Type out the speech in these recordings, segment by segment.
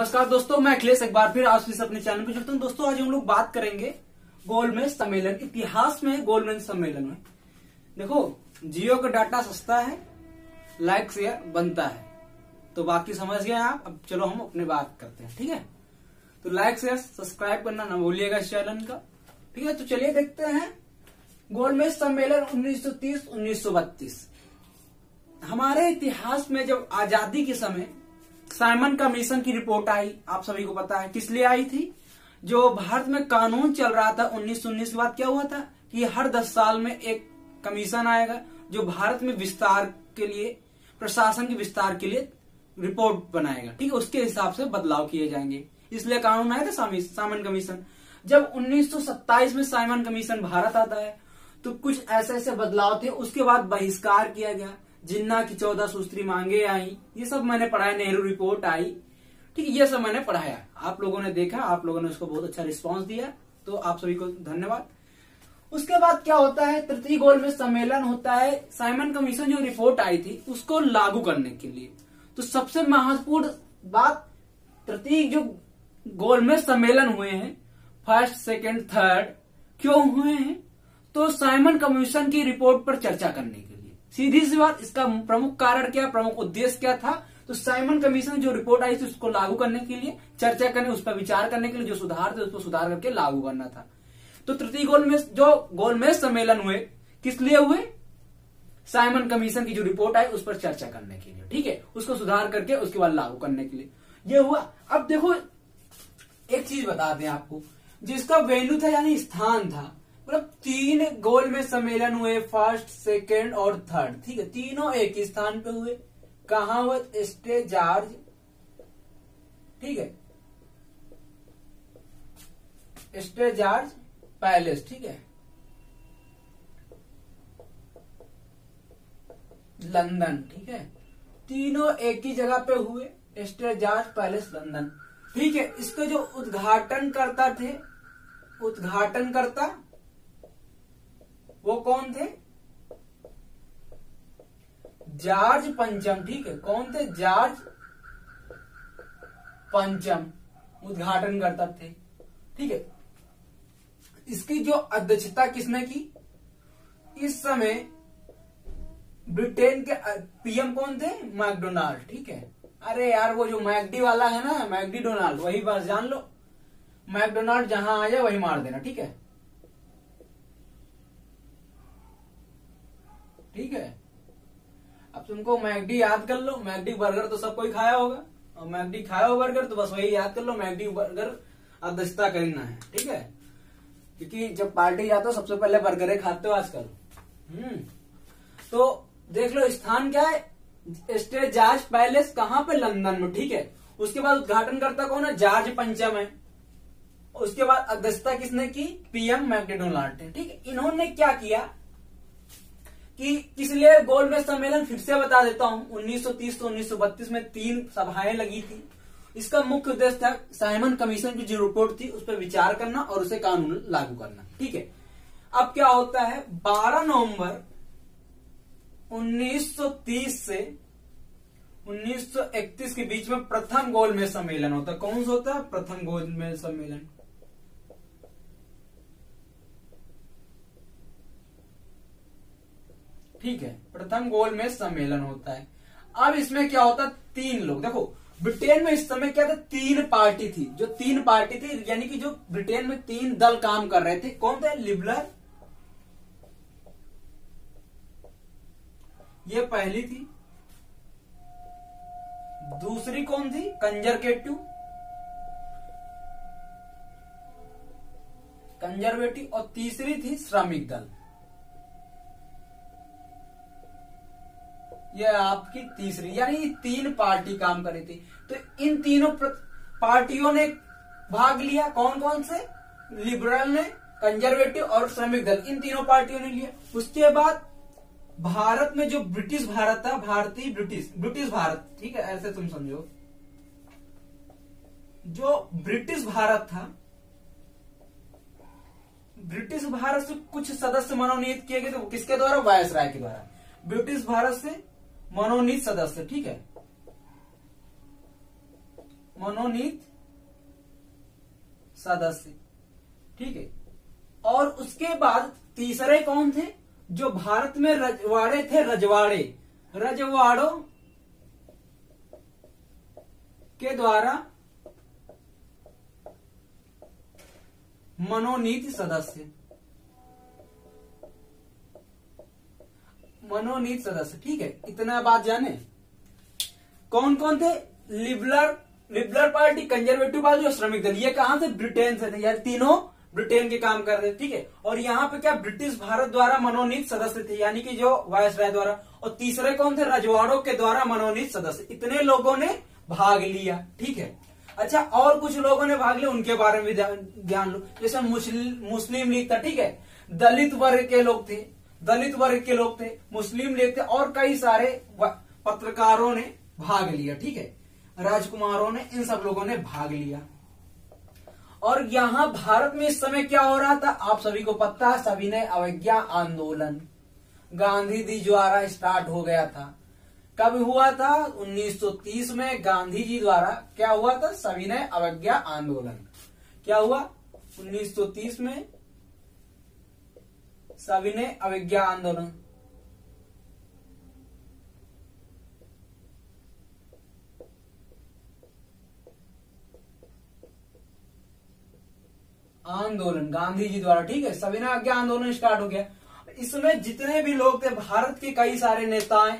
नमस्कार दोस्तों, मैं अखिलेश एक बार फिर आप से अपने चैनल पे जुड़ता हूँ। दोस्तों आज हम लोग बात करेंगे गोलमेज सम्मेलन, इतिहास में गोलमेज सम्मेलन में। देखो, जियो का डाटा सस्ता है, लाइक शेयर बनता है, तो बाकी समझ गए आप। अब चलो हम अपने बात करते हैं, ठीक है। तो लाइक शेयर सब्सक्राइब करना ना भूलिएगा इस चैनल का, ठीक है। तो चलिए देखते हैं गोलमेज सम्मेलन 1930-1932। हमारे इतिहास में जब आजादी के समय साइमन कमीशन की रिपोर्ट आई, आप सभी को पता है किस लिए आई थी। जो भारत में कानून चल रहा था 1919 के बाद क्या हुआ था कि हर 10 साल में एक कमीशन आएगा जो भारत में विस्तार के लिए, प्रशासन के विस्तार के लिए रिपोर्ट बनाएगा, ठीक है। उसके हिसाब से बदलाव किए जाएंगे, इसलिए कानून आया था साइमन कमीशन। जब 1927 में साइमन कमीशन भारत आता है तो कुछ ऐसे ऐसे बदलाव थे। उसके बाद बहिष्कार किया गया, जिन्ना की 14 सूत्री मांगे आई, ये सब मैंने पढ़ाया। नेहरू रिपोर्ट आई, ठीक है, ये सब मैंने पढ़ाया। आप लोगों ने देखा, आप लोगों ने उसको बहुत अच्छा रिस्पांस दिया, तो आप सभी को धन्यवाद। उसके बाद क्या होता है, तृतीय गोलमेज सम्मेलन होता है। साइमन कमीशन जो रिपोर्ट आई थी उसको लागू करने के लिए। तो सबसे महत्वपूर्ण बात, तृतीय जो गोलमेज सम्मेलन हुए हैं, फर्स्ट, सेकेंड, थर्ड, क्यों हुए हैं? तो साइमन कमीशन की रिपोर्ट पर चर्चा करने के लिए। सीधी सी बात, इसका प्रमुख कारण क्या, प्रमुख उद्देश्य क्या था? तो साइमन कमीशन जो रिपोर्ट आई थी उसको लागू करने के लिए, चर्चा करने, उस पर विचार करने के लिए, जो सुधार थे उसको सुधार करके लागू करना था। तो तृतीय गोलमेज सम्मेलन हुए, किस लिए हुए? साइमन कमीशन की जो रिपोर्ट आई उस पर चर्चा करने के लिए, ठीक है, उसको सुधार करके उसके बाद लागू करने के लिए ये हुआ। अब देखो, एक चीज बता दें आपको, जिसका वेन्यू था यानी स्थान था, मतलब 3 गोलमेज सम्मेलन हुए, फर्स्ट, सेकेंड और थर्ड, ठीक है। तीनों एक ही स्थान पे हुए। कहाँ हुए? स्टे जॉर्ज, ठीक है, स्टे जॉर्ज पैलेस, ठीक है, लंदन, ठीक है। तीनों एक ही जगह पे हुए, स्टे जॉर्ज पैलेस, लंदन, ठीक है। इसके जो उद्घाटनकर्ता थे, उद्घाटनकर्ता वो कौन थे? जॉर्ज पंचम, ठीक है। कौन थे? जॉर्ज पंचम उद्घाटनकर्ता थे, ठीक है। इसकी जो अध्यक्षता किसने की? इस समय ब्रिटेन के पीएम कौन थे? मैकडोनाल्ड, ठीक है। अरे यार, वो जो मैकडी वाला है ना, मैकडी डोनाल्ड, वही बस जान लो। मैकडोनाल्ड जहां आ जाए वही मार देना, ठीक है, ठीक है। अब तुमको मैकडी याद कर लो, मैकडी बर्गर तो सब कोई खाया होगा, और मैकडी खाया हो बर्गर, तो बस वही याद कर लो, मैकडी बर्गर अध्यक्षता करना है, ठीक है। क्योंकि जब पार्टी जाते हो सबसे पहले बर्गर खाते हो आजकल। तो देख लो, स्थान क्या है? स्टे जॉर्ज पैलेस, कहां पे? लंदन में, ठीक है। उसके बाद उद्घाटनकर्ता कौन है? जॉर्ज पंचम है। उसके बाद अध्यक्षता किसने की? पीएम मैकडोनाल्ड ने, ठीक है। इन्होंने क्या किया कि इसलिए गोलमेज सम्मेलन फिर से बता देता हूं, 1930 से 1932 में 3 सभाएं लगी थी। इसका मुख्य उद्देश्य था साइमन कमीशन की जो रिपोर्ट थी उस पर विचार करना और उसे कानून लागू करना, ठीक है। अब क्या होता है, 12 नवंबर 1930 से 1931 के बीच में प्रथम गोलमेज सम्मेलन होता है। कौन सा होता है? प्रथम गोलमेज सम्मेलन, ठीक है। प्रथम गोलमेज सम्मेलन होता है। अब इसमें क्या होता है, 3 लोग, देखो ब्रिटेन में इस समय क्या था, 3 पार्टी थी। जो 3 पार्टी थी, यानी कि जो ब्रिटेन में 3 दल काम कर रहे थे। कौन थे? लिबरल, ये पहली थी। दूसरी कौन थी? कंजर्वेटिव, और तीसरी थी श्रमिक दल। ये आपकी तीसरी, यानी 3 पार्टी काम कर रही थी। तो इन तीनों पार्टियों ने भाग लिया। कौन कौन से? लिबरल ने, कंजर्वेटिव और श्रमिक दल, इन तीनों पार्टियों ने लिया। उसके बाद भारत में जो ब्रिटिश भारत था, भारतीय ब्रिटिश भारत, ठीक है, ऐसे तुम समझो। जो ब्रिटिश भारत था, ब्रिटिश भारत से कुछ सदस्य मनोनीत किए गए थे। किसके द्वारा? वायसराय के द्वारा। ब्रिटिश भारत से मनोनीत सदस्य, ठीक है, मनोनीत सदस्य, ठीक है। और उसके बाद तीसरे कौन थे, जो भारत में रजवाड़े थे, रजवाड़ों के द्वारा मनोनीत सदस्य, ठीक है। इतना बात जाने कौन कौन थे, लिबरल पार्टी, कंजर्वेटिव पार्टी और श्रमिक दल, ये कहां से, ब्रिटेन से थे, यार तीनों ब्रिटेन के काम कर रहे थे, ठीक है। और यहाँ पे क्या, ब्रिटिश भारत द्वारा मनोनीत सदस्य थे, यानी कि जो वायसराय द्वारा। और तीसरे कौन थे, रजवाड़ों के द्वारा मनोनीत सदस्य। इतने लोगों ने भाग लिया, ठीक है। अच्छा, और कुछ लोगों ने भाग लिया, उनके बारे में भी ध्यान लो। जैसे मुस्लिम लीग था, ठीक है, दलित वर्ग के लोग थे, मुस्लिम लीग थे, और कई सारे पत्रकारों ने भाग लिया, ठीक है, राजकुमारों ने, इन सब लोगों ने भाग लिया। और यहां भारत में इस समय क्या हो रहा था, आप सभी को पता है, सविनय अवज्ञा आंदोलन गांधी जी द्वारा स्टार्ट हो गया था। कब हुआ था, 1930 में गांधी जी द्वारा क्या हुआ था, सविनय अवज्ञा आंदोलन। क्या हुआ 1930 में, सविनय अवज्ञा आंदोलन। गांधी जी द्वारा, ठीक है, सविनय अवज्ञा आंदोलन स्टार्ट हो गया। इसमें जितने भी लोग थे, भारत के कई सारे नेताएं,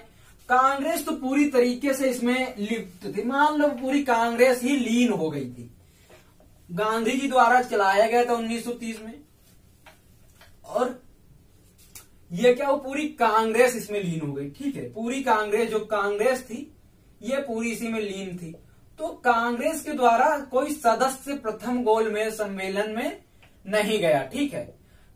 कांग्रेस तो पूरी तरीके से इसमें लिप्त थी, मान लो पूरी कांग्रेस ही लीन हो गई थी। गांधी जी द्वारा चलाया गया था 1930 में, और ये क्या, वो पूरी कांग्रेस इसमें लीन हो गई, ठीक है। पूरी कांग्रेस, जो कांग्रेस थी, ये पूरी इसी में लीन थी। तो कांग्रेस के द्वारा कोई सदस्य प्रथम गोलमेज सम्मेलन में नहीं गया, ठीक है।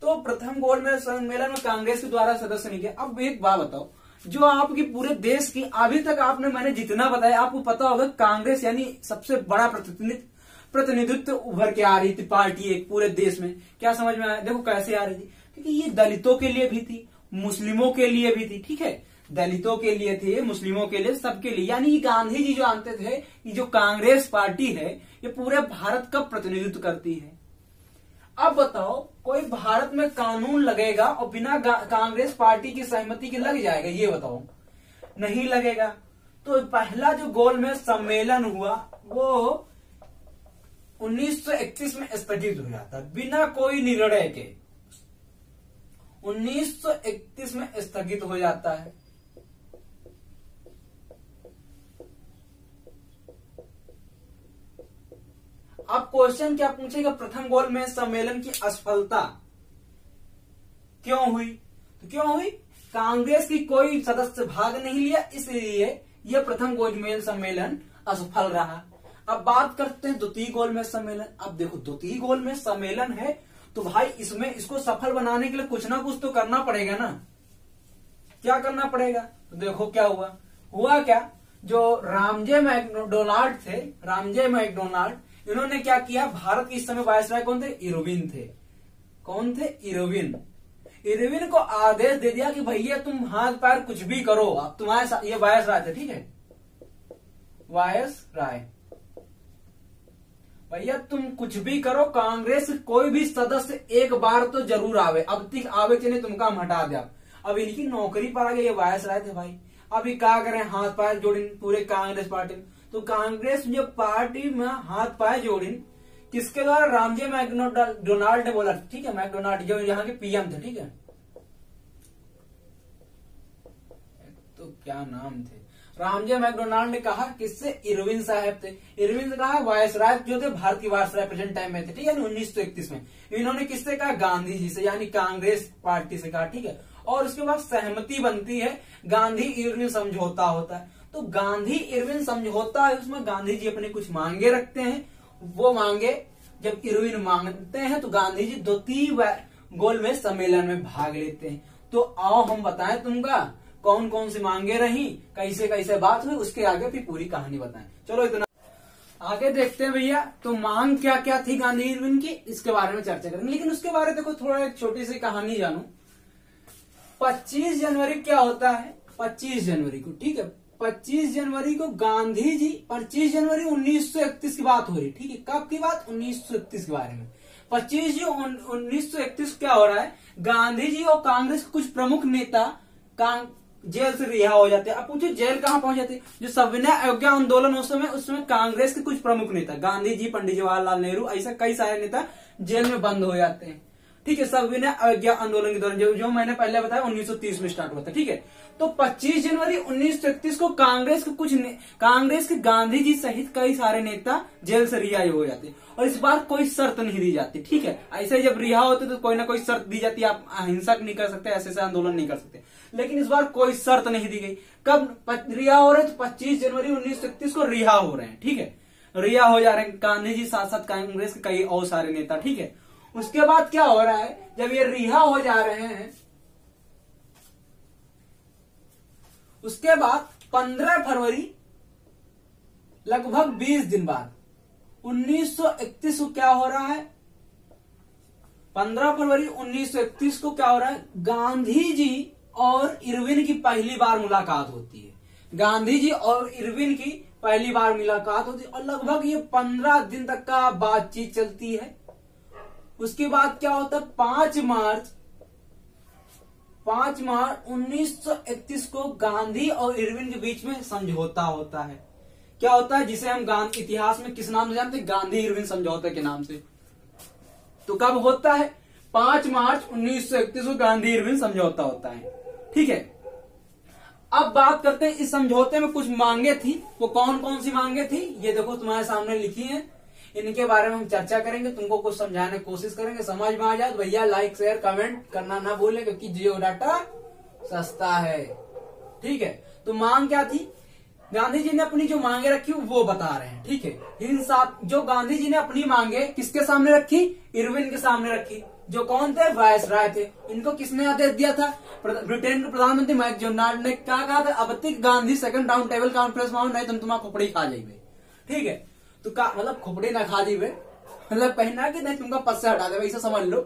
तो प्रथम गोलमेज सम्मेलन में कांग्रेस के द्वारा सदस्य नहीं गया। अब एक बात बताओ, जो आपकी पूरे देश की अभी तक मैंने जितना बताया, आपको पता होगा कांग्रेस यानी सबसे बड़ा प्रतिनिधित्व उभर के आ रही थी पार्टी एक पूरे देश में। क्या समझ में आया, देखो कैसे आ रही थी, क्योंकि ये दलितों के लिए भी थी, मुस्लिमों के लिए भी थी, ठीक है, दलितों के लिए थे, मुस्लिमों के लिए, सबके लिए। यानी गांधी जी जो जानते थे कि जो कांग्रेस पार्टी है ये पूरे भारत का प्रतिनिधित्व करती है। अब बताओ, कोई भारत में कानून लगेगा और बिना कांग्रेस पार्टी की सहमति के लग जाएगा, ये बताओ, नहीं लगेगा। तो पहला जो गोलमेज सम्मेलन हुआ वो 1931 में स्थगित हो जाता, बिना कोई निर्णय के 1931 में स्थगित हो जाता है। अब क्वेश्चन क्या पूछेगा, प्रथम गोलमेज सम्मेलन की असफलता क्यों हुई, तो क्यों हुई, कांग्रेस की कोई सदस्य भाग नहीं लिया, इसलिए यह प्रथम गोलमेज सम्मेलन असफल रहा। अब बात करते हैं द्वितीय गोलमेज सम्मेलन। अब देखो, द्वितीय गोलमेज सम्मेलन है तो भाई इसमें इसको सफल बनाने के लिए कुछ ना कुछ तो करना पड़ेगा ना। क्या करना पड़ेगा, तो देखो क्या हुआ क्या, जो रामजे मैकडोनाल्ड थे, इन्होंने क्या किया, भारत के इस समय वायसराय कौन थे, इरविन थे। कौन थे, इरविन को आदेश दे दिया कि भैया तुम हाथ पैर कुछ भी करो, अब तुम्हारे साथ, ये वायसराय थे, ठीक है, वायसराय, भैया तुम कुछ भी करो, कांग्रेस कोई भी सदस्य एक बार तो जरूर आवे, अब तक आवे चले, तुम काम हटा दिया। अब इनकी नौकरी पर आ गई, ये वायसराय थे भाई। अभी क्या करें, हाथ पैर जोड़े पूरे कांग्रेस पार्टी। तो कांग्रेस जो पार्टी में हाथ पाए जोड़ी किसके द्वारा, रामजे मैकडोनाल्ड ने बोला, ठीक है, मैकडोनाल्ड जो यहाँ के पीएम थे, ठीक है, तो क्या नाम थे, रामजे मैकडोनाल्ड ने कहा, किससे, इरविन साहब थे। इरविन से कहा, वायसराय जो थे भारत की वायसराय प्रेजेंट टाइम में थे, ठीक है, 1931 में। इन्होंने किससे कहा, गांधी जी से, यानी कांग्रेस पार्टी से कहा, ठीक है। और उसके बाद सहमति बनती है, गांधी इरविन समझौता होता है। तो गांधी इरविन समझौता है, उसमें गांधी जी अपने कुछ मांगे रखते हैं, वो मांगे जब इरविन मांगते हैं तो गांधी जी द्वितीय गोलमेज सम्मेलन में भाग लेते हैं। तो आओ हम बताएं तुमका कौन कौन सी मांगे रही, कैसे कैसे बात हुई, उसके आगे फिर पूरी कहानी बताएं। चलो इतना आगे देखते हैं भैया। तो मांग क्या क्या थी गांधी इरविन की, इसके बारे में चर्चा करेंगे। लेकिन उसके बारे में देखो थोड़ा एक छोटी सी कहानी जानो। 25 जनवरी क्या होता है, 25 जनवरी को, ठीक है, 25 जनवरी को गांधी जी, 25 जनवरी 1931 की बात हो रही, ठीक है। कब की बात? 1931 के बारे में। 25 1931 क्या हो रहा है? गांधी जी और कांग्रेस के कुछ प्रमुख नेता जेल से रिहा हो जाते हैं। अब पूछो जेल कहां पहुंच जाते? जो सविनय अवज्ञा आंदोलन उस समय कांग्रेस के कुछ प्रमुख नेता, गांधी जी, पंडित जवाहरलाल नेहरू, ऐसा कई सारे नेता जेल में बंद हो जाते हैं, ठीक है। सविनय अवज्ञा आंदोलन के दौरान जो मैंने पहले बताया 1930 में स्टार्ट हुआ था, ठीक है। तो 25 जनवरी 1931 को कांग्रेस के गांधी जी सहित कई सारे नेता जेल से रिहा हो जाते हैं, और इस बार कोई शर्त नहीं दी जाती, ठीक है। ऐसे जब रिहा होते तो कोई ना कोई शर्त दी जाती है, आप अहिंसक नहीं कर सकते, ऐसे आंदोलन नहीं कर सकते, लेकिन इस बार कोई शर्त नहीं दी गई। कब रिहा हो रहे? तो 25 जनवरी 1931 को रिहा हो रहे हैं, ठीक है। रिहा हो जा रहे हैं गांधी जी साथ साथ कांग्रेस के कई और सारे नेता, ठीक है। उसके बाद क्या हो रहा है? जब ये रिहा हो जा रहे हैं, उसके बाद 15 फरवरी, लगभग 20 दिन बाद 1931 को क्या हो रहा है? 15 फरवरी 1931 को क्या हो रहा है? गांधी जी और इरविन की पहली बार मुलाकात होती है। गांधी जी और इरविन की पहली बार मुलाकात होती है, और लगभग ये 15 दिन तक का बातचीत चलती है। उसके बाद क्या होता है? 5 मार्च 1931 को गांधी और इरविन के बीच में समझौता होता है। क्या होता है? जिसे हम इतिहास में किस नाम से जानते हैं? गांधी इरविन समझौते के नाम से। तो कब होता है? 5 मार्च 1931 को गांधी इरविन समझौता होता है, ठीक है। अब बात करते हैं, इस समझौते में कुछ मांगे थी, वो कौन कौन सी मांगे थी? ये देखो तुम्हारे सामने लिखी है, इनके बारे में हम चर्चा करेंगे, तुमको कुछ समझाने की कोशिश करेंगे, समझ में आ जाए तो भैया लाइक शेयर कमेंट करना ना भूले, क्योंकि जियो डाटा सस्ता है, ठीक है। तो मांग क्या थी? गांधी जी ने अपनी जो मांगे रखी वो बता रहे हैं, ठीक है। इन सात जो गांधी जी ने अपनी मांगे किसके सामने रखी? इरविन के सामने रखी, जो कौन थे? वायसराय थे। इनको किसने आदेश दिया था? ब्रिटेन के प्रधानमंत्री मैकडोनाल्ड ने क्या कहा था? अब तक Gandhi second round table conference में नहीं तुम तुम्हारा खोपड़ी खा जाइए, ठीक है। तो का मतलब खोपड़ी ना खा जाइए, मतलब पहना कि नहीं तुमका पद से हटा दे, ऐसा समझ लो,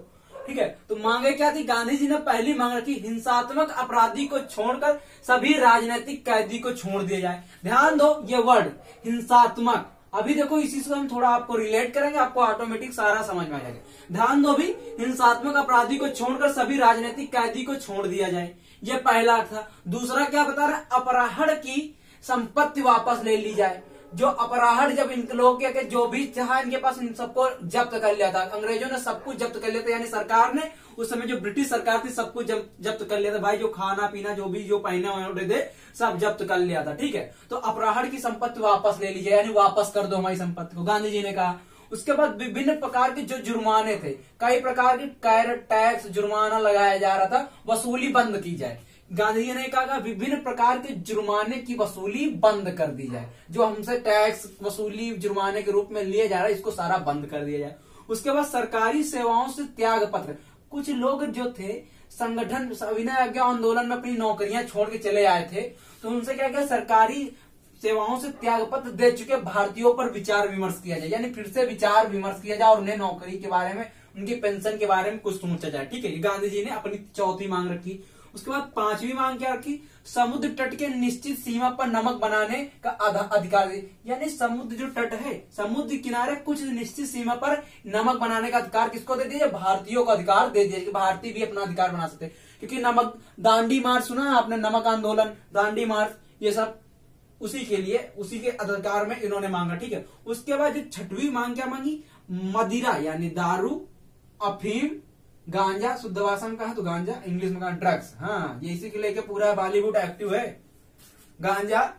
ठीक है। तो मांगे क्या थी? गांधी जी ने पहली मांग रखी, हिंसात्मक अपराधी को छोड़कर सभी राजनीतिक कैदी को छोड़ दिया जाए। ध्यान दो ये वर्ड हिंसात्मक, अभी देखो इसी से हम थोड़ा आपको रिलेट करेंगे, आपको ऑटोमेटिक सारा समझ में आ जाएगा। ध्यान दो भी, हिंसात्मक अपराधी को छोड़कर सभी राजनीतिक कैदी को छोड़ दिया जाए, ये पहला था। दूसरा क्या बता रहा है? अपराहण की संपत्ति वापस ले ली जाए। जो अपराहण, जब इन लोग के जो भी चाहा इनके पास, इन सबको जब्त कर लिया था, अंग्रेजों ने सब कुछ जब्त कर लिया था, यानी सरकार ने उस समय जो ब्रिटिश सरकार थी सब कुछ जब्त कर लिया था भाई, जो खाना पीना जो भी जो पहने हुए थे सब जब्त कर लिया था, ठीक है। तो अपराहण की संपत्ति वापस ले लीजिए, यानी वापस कर दो हमारी संपत्ति को, गांधी जी ने कहा। उसके बाद विभिन्न प्रकार के जो जुर्माने थे, कई प्रकार के कर, टैक्स, जुर्माना लगाया जा रहा था, वसूली बंद की जाए। गांधी जी ने कहा विभिन्न प्रकार के जुर्माने की वसूली बंद कर दी जाए, जो हमसे टैक्स वसूली जुर्माने के रूप में लिए जा रहा है इसको सारा बंद कर दिया जाए। उसके बाद सरकारी सेवाओं से त्याग पत्र, कुछ लोग जो थे संगठन सविनय अवज्ञा आंदोलन में अपनी नौकरियां छोड़ के चले आए थे, तो उनसे क्या किया? सरकारी सेवाओं से त्याग पत्र दे चुके भारतीयों पर विचार विमर्श किया जाए, यानी फिर से विचार विमर्श किया जाए और उन्हें नौकरी के बारे में, उनकी पेंशन के बारे में कुछ सोचा जाए, ठीक है। गांधी जी ने अपनी चौथी मांग रखी। उसके बाद पांचवी मांग क्या रखी? समुद्र तट के निश्चित सीमा पर नमक बनाने का अधिकार, यानी समुद्र जो तट है, समुद्र किनारे कुछ निश्चित सीमा पर नमक बनाने का अधिकार किसको दे दिया? भारतीयों को अधिकार दे दिया कि भारतीय भी अपना अधिकार बना सकते, क्योंकि नमक, दांडी मार्च सुना आपने, नमक आंदोलन, दांडी मार्च, ये सब उसी के लिए, उसी के अधिकार में इन्होंने मांगा, ठीक है। उसके बाद जो छठवीं मांग क्या मांगी? मदिरा, यानी दारू, अफीम, गांजा, शुद्ध भाषा में कहा तो गांजा, इंग्लिश में कहा ड्रग्स, हाँ ये इसी के लेके पूरा बॉलीवुड एक्टिव है। गांजा,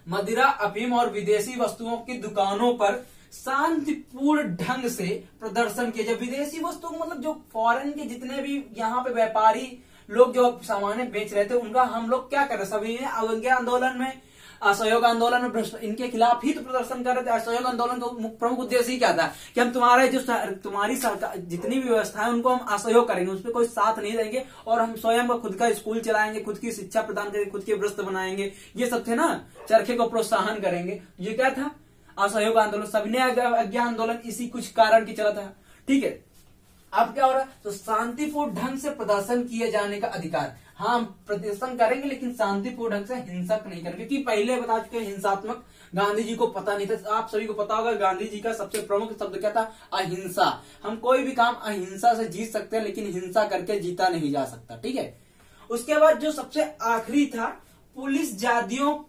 मदिरा, अफीम और विदेशी वस्तुओं की दुकानों पर शांतिपूर्ण ढंग से प्रदर्शन किया जाए। विदेशी वस्तुओं मतलब जो फॉरेन के जितने भी यहाँ पे व्यापारी लोग जो सामान बेच रहे थे, उनका हम लोग क्या कर रहे, सभी अवज्ञा आंदोलन में, असहयोग आंदोलन में इनके खिलाफ ही तो प्रदर्शन कर रहे थे। असहयोग आंदोलन का प्रमुख उद्देश्य ही क्या था कि हम तुम्हारी सरकार जितनी भी व्यवस्था है उनको हम असहयोग करेंगे, उस पर कोई साथ नहीं देंगे, और हम स्वयं खुद का स्कूल चलाएंगे, खुद की शिक्षा प्रदान करेंगे, खुद के वस्त्र बनाएंगे, ये सब थे ना, चरखे को प्रोत्साहन करेंगे। ये क्या था? असहयोग आंदोलन, सविनय अवज्ञा आंदोलन इसी कुछ कारण की चला था, ठीक है। अब क्या हो रहा है, तो शांतिपूर्ण ढंग से प्रदर्शन किए जाने का अधिकार। हाँ, हम प्रदर्शन करेंगे लेकिन शांतिपूर्ण ढंग से, हिंसक नहीं करेंगे, क्योंकि पहले बता चुके हिंसात्मक गांधी जी को पता नहीं था। आप सभी को पता होगा गांधी जी का सबसे प्रमुख शब्द क्या था, अहिंसा। हम कोई भी काम अहिंसा से जीत सकते हैं लेकिन हिंसा करके जीता नहीं जा सकता, ठीक है। उसके बाद जो सबसे आखिरी था, पुलिस जादियों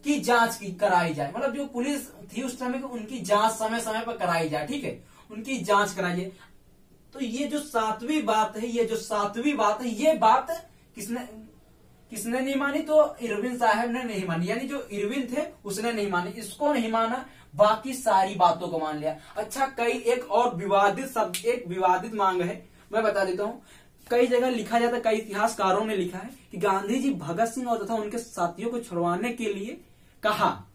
की जांच की कराई जाए, मतलब जो पुलिस थी उस समय उनकी जांच समय समय पर कराई जाए, ठीक है, उनकी जांच कराई जाए। तो ये जो सातवीं बात है, ये बात किसने नहीं मानी, तो इरविन साहब ने नहीं मानी, यानी जो इरविन थे उसने नहीं मानी, इसको नहीं माना, बाकी सारी बातों को मान लिया। अच्छा, एक और विवादित शब्द, एक विवादित मांग है, मैं बता देता हूँ। कई जगह लिखा जाता है, कई इतिहासकारों ने लिखा है कि गांधी जी भगत सिंह और तथा उनके साथियों को छुड़वाने के लिए कहा,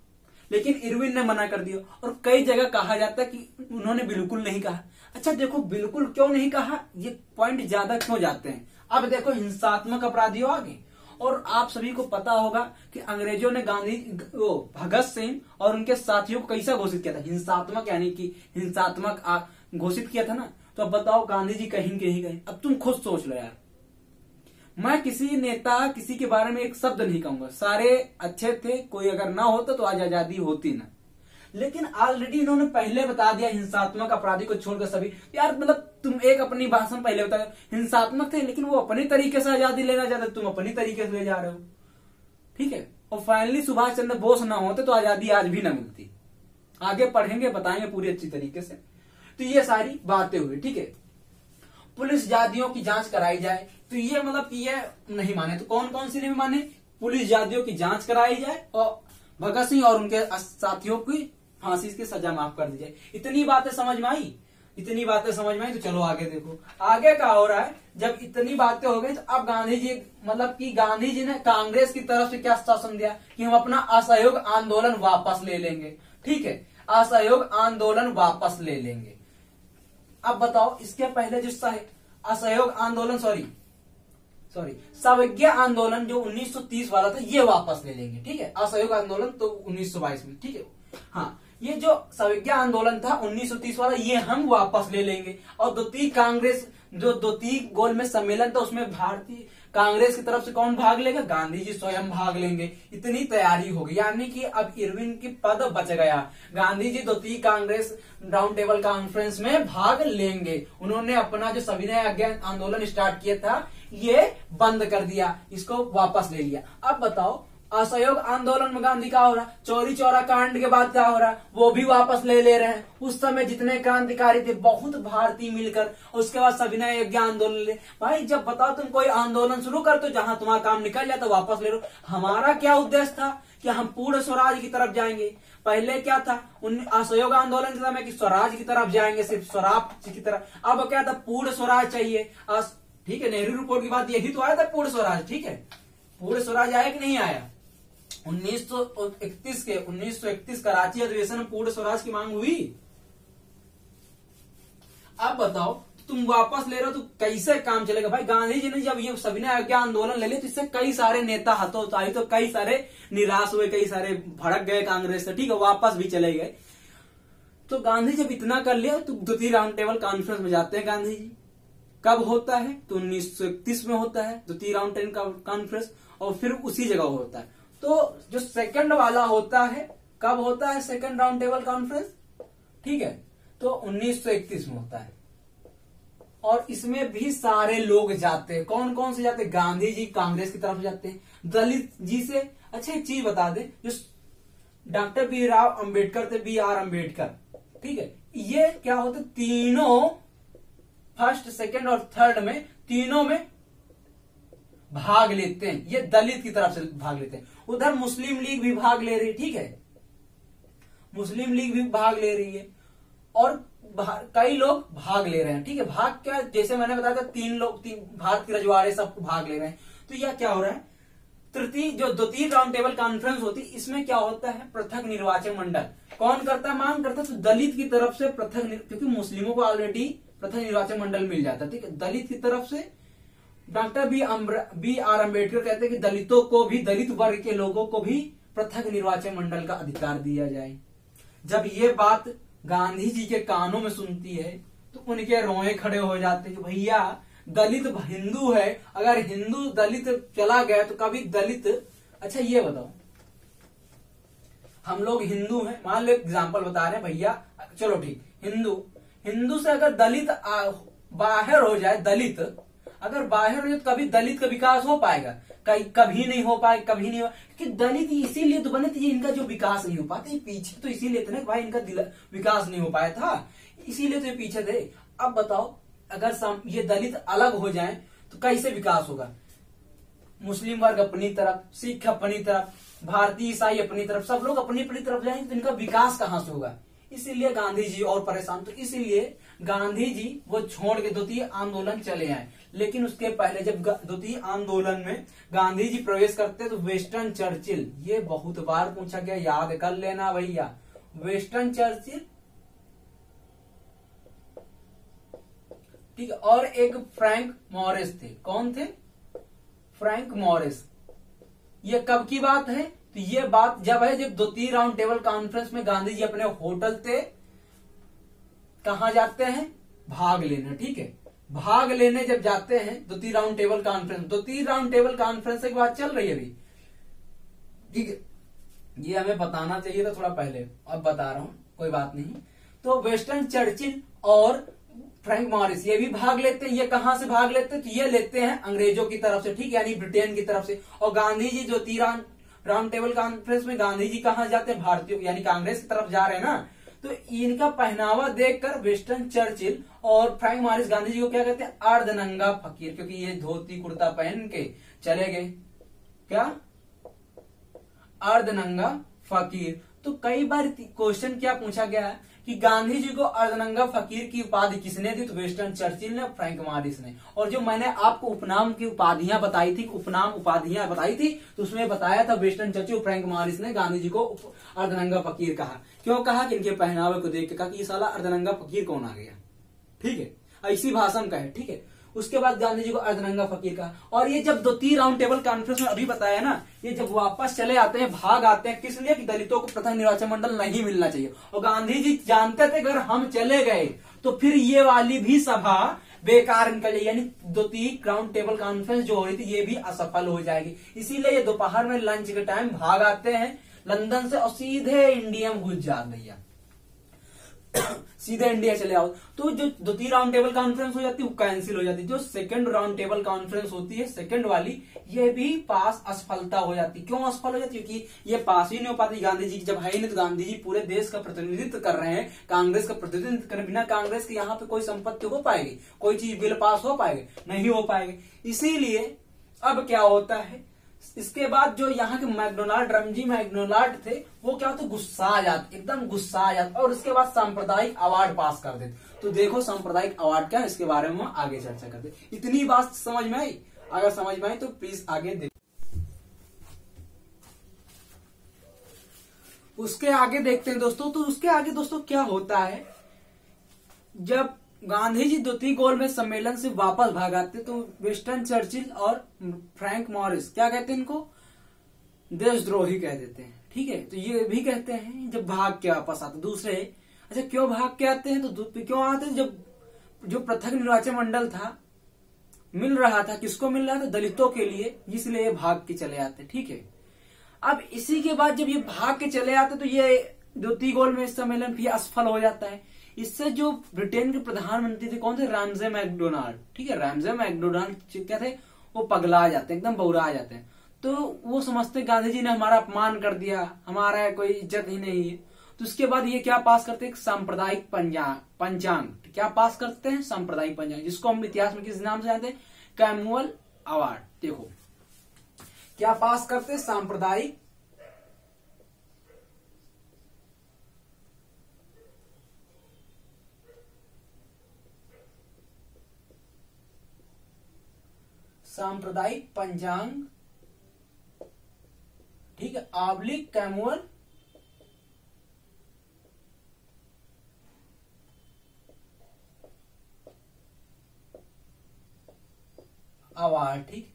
लेकिन इरविन ने मना कर दिया। और कई जगह कहा जाता है कि उन्होंने बिल्कुल नहीं कहा। अच्छा देखो, बिल्कुल क्यों नहीं कहा, ये पॉइंट ज्यादा क्यों जाते हैं। अब देखो, हिंसात्मक अपराधियों आगे, और आप सभी को पता होगा कि अंग्रेजों ने भगत सिंह और उनके साथियों को कैसा घोषित किया था, हिंसात्मक, यानी कि हिंसात्मक घोषित किया था ना। तो अब बताओ गांधी जी कहीं कहीं गए। अब तुम खुद सोच लो यार, मैं किसी नेता किसी के बारे में एक शब्द नहीं कहूंगा, सारे अच्छे थे, कोई अगर ना होता तो आज आजादी होती ना, लेकिन ऑलरेडी इन्होंने पहले बता दिया हिंसात्मक अपराधी को छोड़कर सभी। यार मतलब तुम एक अपनी भाषण पहले बता, हिंसात्मक थे लेकिन वो अपने तरीके से आजादी लेना चाहते, तुम अपनी तरीके से ले जा रहे हो, ठीक है। और फाइनली सुभाष चंद्र बोस ना होते तो आजादी आज भी ना मिलती। आगे पढ़ेंगे, बताएंगे पूरी अच्छी तरीके से। तो ये सारी बातें हुई, ठीक है। पुलिस जादियों की जांच कराई जाए, तो ये मतलब ये नहीं माने, तो कौन कौन सी नहीं माने, पुलिस जादियों की जांच कराई जाए और भगत सिंह और उनके साथियों की फांसी की सजा माफ कर दी जाए। इतनी बातें समझ में आई, तो चलो आगे देखो, आगे क्या हो रहा है। जब इतनी बातें हो गई तो अब गांधी जी, मतलब कि गांधी जी ने कांग्रेस की तरफ से क्या आश्वासन दिया कि हम अपना असहयोग आंदोलन वापस ले लेंगे, ठीक है, असहयोग आंदोलन वापस ले लेंगे। अब बताओ, इसके पहले जो असहयोग आंदोलन सवज्ञा आंदोलन जो 1930 वाला था, ये वापस ले लेंगे, ठीक है। असहयोग आंदोलन तो 1922 में, ठीक है। हाँ, ये जो सवज्ञा आंदोलन था 1930 वाला, ये हम वापस ले लेंगे। और द्वितीय कांग्रेस, जो द्वितीय गोल में सम्मेलन था, उसमें भारतीय कांग्रेस की तरफ से कौन भाग लेगा, गांधी जी स्वयं भाग लेंगे। इतनी तैयारी हो गई, यानी कि अब इरविन की पद बच गया। गांधी जी द्वितीय कांग्रेस राउंड टेबल कॉन्फ्रेंस में भाग लेंगे। उन्होंने अपना जो सविनय अज्ञान आंदोलन स्टार्ट किया था, ये बंद कर दिया, इसको वापस ले लिया। अब बताओ, असहयोग आंदोलन में गांधी का हो रहा, चौरी चौरा कांड के बाद क्या हो रहा, वो भी वापस ले रहे हैं। उस समय जितने क्रांतिकारी थे, बहुत भारतीय मिलकर, उसके बाद सविनय अज्ञान आंदोलन ले। भाई जब बताओ तुम कोई आंदोलन शुरू कर, तो जहां तुम्हारा काम निकल जाता वापस ले लो। हमारा क्या उद्देश्य था कि हम पूर्ण स्वराज की तरफ जाएंगे। पहले क्या था, असहयोग आंदोलन के समय कि स्वराज की तरफ जाएंगे, सिर्फ स्वराज की तरफ। अब क्या था, पूर्ण स्वराज चाहिए, ठीक है। नेहरू रिपोर्ट की बात यही तो आया था, पूर्ण स्वराज, ठीक है। पूर्ण स्वराज आया कि नहीं आया, 1931 कराची अधिवेशन में पूर्ण स्वराज की मांग हुई। अब बताओ, तुम वापस ले रहे हो तो कैसे काम चलेगा। भाई गांधी जी ने जब ये सविनय अज्ञान आंदोलन ले लिया, तो इससे कई सारे नेता हतोत्साहित, तो कई सारे निराश हुए, कई सारे भड़क गए कांग्रेस से, ठीक है, वापस भी चले गए। तो गांधी जब इतना कर लिया, तो द्वितीय राउंड टेबल कॉन्फ्रेंस में जाते हैं गांधी जी। कब होता है, तो 1931 में होता है द्वितीय राउंड टेबल कॉन्फ्रेंस, और फिर उसी जगह होता है। तो जो सेकंड वाला होता है, कब होता है सेकंड राउंड टेबल कॉन्फ्रेंस, ठीक है, तो 1931 में होता है। और इसमें भी सारे लोग जाते हैं। कौन कौन से जाते हैं, गांधी जी कांग्रेस की तरफ जाते हैं, दलित जी से। अच्छा एक चीज बता दें, जो डॉक्टर बी राव अम्बेडकर थे, BR अम्बेडकर, ठीक है, ये क्या होते, तीनों फर्स्ट सेकंड और थर्ड में, तीनों में भाग लेते हैं। ये दलित की तरफ से भाग लेते हैं। उधर मुस्लिम लीग भी भाग ले रही है, ठीक है, मुस्लिम लीग भी भाग ले रही है, और कई लोग भाग ले रहे हैं, ठीक है। भाग क्या, जैसे मैंने बताया था, तीन भारत के रजवाड़े सब भाग ले रहे हैं। तो यह क्या हो रहा है, जो द्वितीय राउंड टेबल कॉन्फ्रेंस होती, इसमें क्या होता है, पृथक निर्वाचन मंडल कौन करता है, मांग करता है, तो दलित की तरफ से पृथक, क्योंकि मुस्लिमों को ऑलरेडी पृथक निर्वाचन मंडल मिल जाता है, ठीक है। दलित की तरफ से डॉक्टर BR अम्बेडकर कहते हैं कि दलितों को भी, दलित वर्ग के लोगों को भी पृथक निर्वाचन मंडल का अधिकार दिया जाए। जब ये बात गांधी जी के कानों में सुनती है, तो उनके रोए खड़े हो जाते कि भैया दलित हिंदू है, अगर हिंदू दलित चला गया तो कभी दलित। अच्छा ये बताओ, हम लोग हिंदू हैं, मान लो एग्जाम्पल बता रहे हैं भैया, चलो ठीक, हिंदू से अगर दलित बाहर हो जाए, दलित अगर बाहर हो जाए तो कभी दलित का विकास हो पाएगा? कभी नहीं हो पाए, कभी नहीं हो, क्योंकि दलित इसीलिए तो बने थे, इनका जो विकास नहीं हो पाता, ये पीछे तो इसीलिए थे ना भाई, इनका विकास नहीं हो पाया था, इसीलिए तो ये पीछे थे। अब बताओ अगर ये दलित अलग हो जाएं तो कैसे विकास होगा? मुस्लिम वर्ग अपनी तरफ, सिख अपनी तरफ, भारतीय ईसाई अपनी तरफ, सब लोग अपनी अपनी तरफ जाएंगे तो इनका विकास कहां से होगा? इसीलिए गांधी जी और परेशान, तो इसीलिए गांधी जी वो छोड़ के द्वितीय आंदोलन चले आए। लेकिन उसके पहले जब द्वितीय आंदोलन में गांधी जी प्रवेश करते तो वेस्टर्न चर्चिल, ये बहुत बार पूछा गया, याद कर लेना भैया, वेस्टर्न चर्चिल, ठीक है, और एक फ्रैंक मॉरिस थे। कौन थे? Frank Morris. ये कब की बात है? तो ये बात जब है जब द्वितीय राउंड टेबल कॉन्फ्रेंस में गांधी जी अपने होटल थे, कहा जाते हैं? भाग लेने, ठीक है, भाग लेने जब जाते हैं द्वितीय राउंड टेबल कॉन्फ्रेंस, द्वितीय राउंड टेबल कॉन्फ्रेंस की बात चल रही है अभी, ठीक है, ये हमें बताना चाहिए था थोड़ा पहले, अब बता रहा हूं, कोई बात नहीं। तो वेस्टर्न चर्चिल और फ्रैंक मॉरिस ये भी भाग लेते हैं। ये कहां से भाग लेते हैं? तो ये लेते हैं अंग्रेजों की तरफ से, ठीक है, यानी ब्रिटेन की तरफ से। और गांधी जी जो राउंड टेबल कॉन्फ्रेंस में गांधी जी कहां जाते हैं? भारतीय यानी कांग्रेस की तरफ जा रहे हैं ना। तो इनका पहनावा देखकर वेस्टर्न चर्चिल और फ्रैंक मॉरिस गांधी जी को क्या कहते हैं? अर्धनंगा फकीर, क्योंकि ये धोती कुर्ता पहन के चले गए, क्या? अर्धनंगा फकीर। तो कई बार क्वेश्चन क्या पूछा गया है कि गांधी जी को अर्धनंगा फकीर की उपाधि किसने दी? तो वेस्टर्न चर्चिल ने, फ्रैंक मॉरिस ने। और जो मैंने आपको उपनाम की उपाधियां बताई थी, उपाधियां बताई थी, तो उसमें बताया था वेस्टर्न चर्चिल, फ्रैंक मॉरिस ने गांधी जी को अर्धनंगा फकीर कहा। क्यों कहा? कि इनके पहनावे को देख के कहा कि ये साला अर्धनंगा फकीर कौन आ गया, ठीक है, ऐसी भाषण का है, ठीक है। उसके बाद गांधी जी को अर्धनंगा फकीर कहा। और ये जब द्वितीय राउंड टेबल कॉन्फ्रेंस में अभी बताया ना, ये जब वापस चले आते हैं, भाग आते हैं, किस लिए? कि दलितों को प्रथम निर्वाचन मंडल नहीं मिलना चाहिए। और गांधी जी जानते थे अगर हम चले गए तो फिर ये वाली भी सभा बेकार निकल जाएगी, यानी द्वितीय राउंड टेबल कॉन्फ्रेंस जो हो रही थी ये भी असफल हो जाएगी। इसीलिए ये दोपहर में लंच के टाइम भाग आते हैं लंदन से और सीधे इंडिया में घुस जाते भैया, सीधे इंडिया चले आओ। तो जो द्वितीय राउंड टेबल कॉन्फ्रेंस हो जाती है वो कैंसिल हो जाती है। जो सेकंड राउंड टेबल कॉन्फ्रेंस होती है, सेकंड वाली, ये भी पास असफलता हो जाती है। क्यों असफल हो जाती है? क्योंकि ये पास ही नहीं हो पाती। गांधी जी जब है ही नहीं, तो गांधी जी पूरे देश का प्रतिनिधित्व कर रहे हैं, कांग्रेस का प्रतिनिधित्व कर रहे हैं। बिना कांग्रेस के यहाँ पे कोई संपत्ति हो पाएगी, कोई चीज बिल पास हो पाएगी? नहीं हो पाएगी। इसीलिए अब क्या होता है, इसके बाद जो यहाँ के मैकडोनाल्ड, रमजी मैकडोनाल्ड थे, वो क्या होते? गुस्सा आ जाते, एकदम गुस्सा आ जाते, और उसके बाद सांप्रदायिक अवार्ड पास कर देते। तो देखो सांप्रदायिक अवार्ड क्या है, इसके बारे में हम आगे चर्चा करते। इतनी बात समझ में आई? अगर समझ में आई तो प्लीज आगे देखो। उसके आगे देखते हैं दोस्तों। तो उसके आगे दोस्तों क्या होता है, जब गांधी जी द्वितीय गोलमेज सम्मेलन से वापस भाग आते तो वेस्टर्न चर्चिल और फ्रैंक मॉरिस क्या कहते हैं? इनको देशद्रोही कह देते हैं, ठीक है। तो ये भी कहते हैं जब भाग के वापस आते दूसरे। अच्छा क्यों भाग के आते हैं? तो क्यों आते हैं? जब जो पृथक निर्वाचन मंडल था मिल रहा था, किसको मिल रहा था? दलितों के लिए, इसलिए ये भाग के चले आते, ठीक है। अब इसी के बाद जब ये भाग के चले आते तो ये द्वितीय गोलमेज सम्मेलन भी असफल हो जाता है। इससे जो ब्रिटेन के प्रधानमंत्री थे, कौन थे? रामजे मैकडोनाल्ड, ठीक है। रामजे मैकडोनाल्ड क्या थे? वो पगला जाते हैं, एकदम बौरा जाते हैं। तो वो समझते गांधी जी ने हमारा अपमान कर दिया, हमारा कोई इज्जत ही नहीं है। तो उसके बाद ये क्या पास करते हैं? सांप्रदायिक पंचांग। क्या पास करते हैं? सांप्रदायिक पंचांग, जिसको हम इतिहास में किस नाम से जानते हैं? कैमुअल अवार्ड। देखो क्या पास करते हैं? सांप्रदायिक पंचांग, ठीक है, ऑब्लिक कैमुअल अवार्ड, ठीक।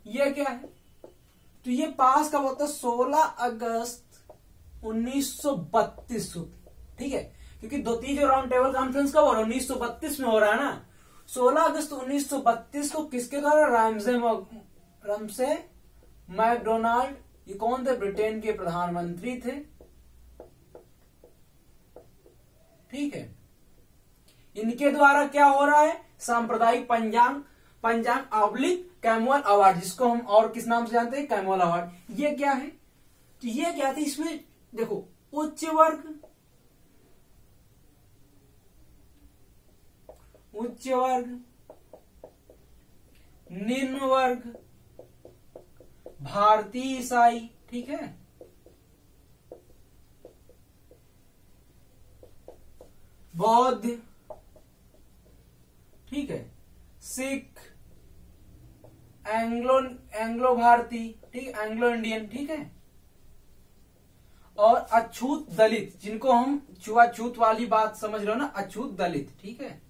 ये क्या है? तो ये पास कब होता है? 16 अगस्त 1932, ठीक है। क्योंकि जो राउंड टेबल कॉन्फ्रेंस कब हो रहा है, 1932 में हो रहा है ना। 16 अगस्त 1932 को किसके द्वारा, रमसे मैकडोनाल्ड, ये कौन थे, ब्रिटेन के प्रधानमंत्री थे, ठीक है। इनके द्वारा क्या हो रहा है, सांप्रदायिक पंचांग ऑब्लिक कैमुअल अवार्ड, जिसको हम और किस नाम से जानते हैं, कैमुअल अवार्ड। ये क्या है, तो ये क्या थी, इसमें देखो उच्च वर्ग, निम्न वर्ग, भारतीय ईसाई, ठीक है, बौद्ध, ठीक है, सिख, एंग्लो भारतीय, ठीक, एंग्लो इंडियन, ठीक है, और अछूत दलित, जिनको हम छुआछूत वाली बात समझ रहे हो ना, अछूत दलित, ठीक है।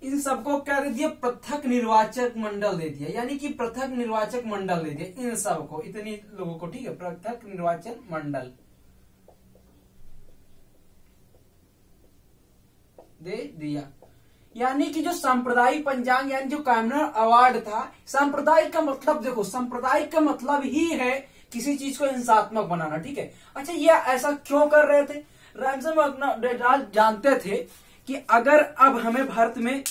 इन सबको क्या दे दिया, पृथक निर्वाचक मंडल दे दिया, यानी कि पृथक निर्वाचक मंडल दे दिया इन सबको, इतनी लोगों को, ठीक है, पृथक निर्वाचन मंडल दे दिया। यानी कि जो सांप्रदायिक पंचांग यानी जो कैमुअल अवार्ड था, सांप्रदायिक का मतलब देखो, सांप्रदायिक का मतलब ही है किसी चीज को हिंसात्मक बनाना, ठीक है। अच्छा, ये ऐसा क्यों कर रहे थे, रैमसे मैकडोनाल्ड जानते थे कि अगर अब हमें भारत में